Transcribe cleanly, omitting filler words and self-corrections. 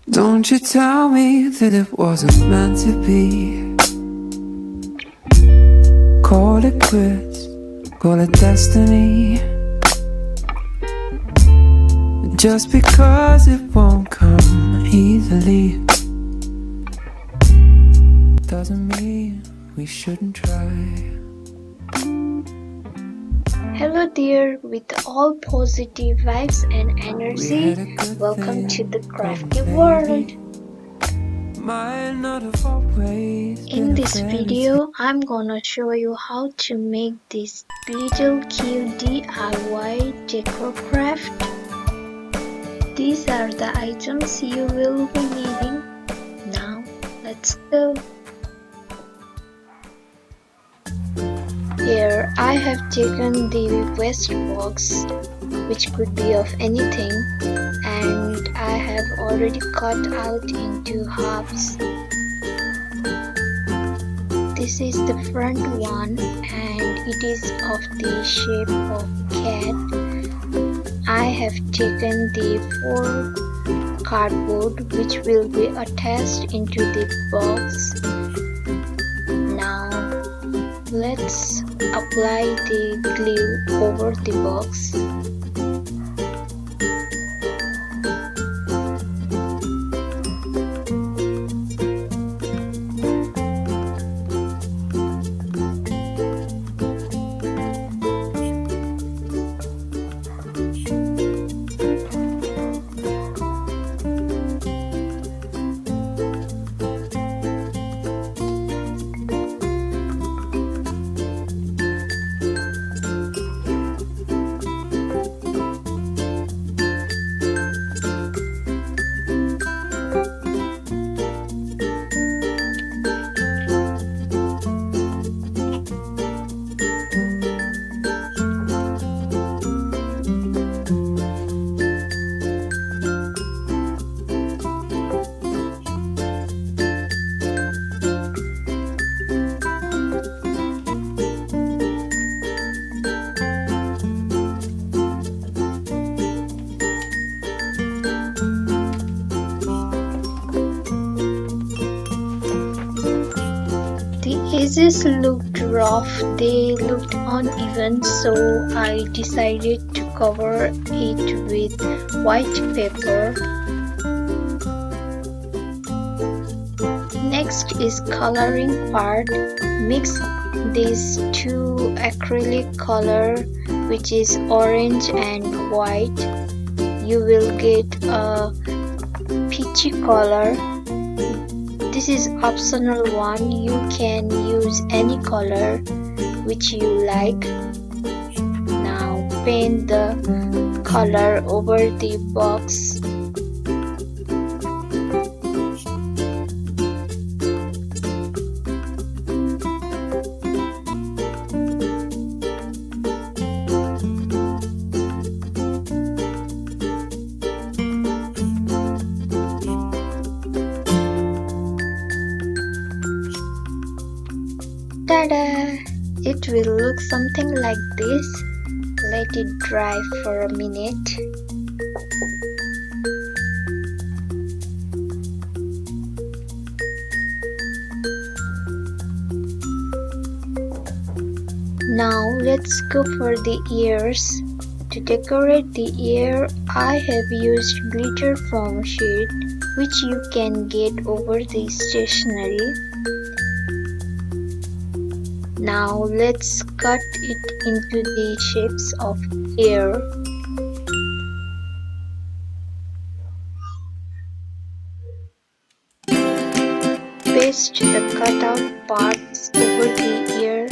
Don't you tell me that it wasn't meant to be. Call it quits, call it destiny. Just because it won't come easily doesn't mean we shouldn't try. Hello dear, with all positive vibes and energy, welcome to the crafty world. In this video, I'm gonna show you how to make this little cute DIY decor craft. These are the items you will be needing. Now, let's go. Here I have taken the waste box, which could be of anything, and I have already cut out into halves. This is the front one and it is of the shape of cat. I have taken the 4 cardboard which will be attached into the box. Now let's apply the glue over the box. Edges looked rough, they looked uneven, so I decided to cover it with white paper. Next is coloring part. Mix these 2 acrylic color, which is orange and white. You will get a peachy color. This is optional one, you can use any color which you like. Now paint the color over the box. Ta-da! It will look something like this. Let it dry for a minute. Now let's go for the ears. To decorate the ear, I have used glitter foam sheet, which you can get over the stationery. Now let's cut it into the shapes of ear. Paste the cutout parts over the ear.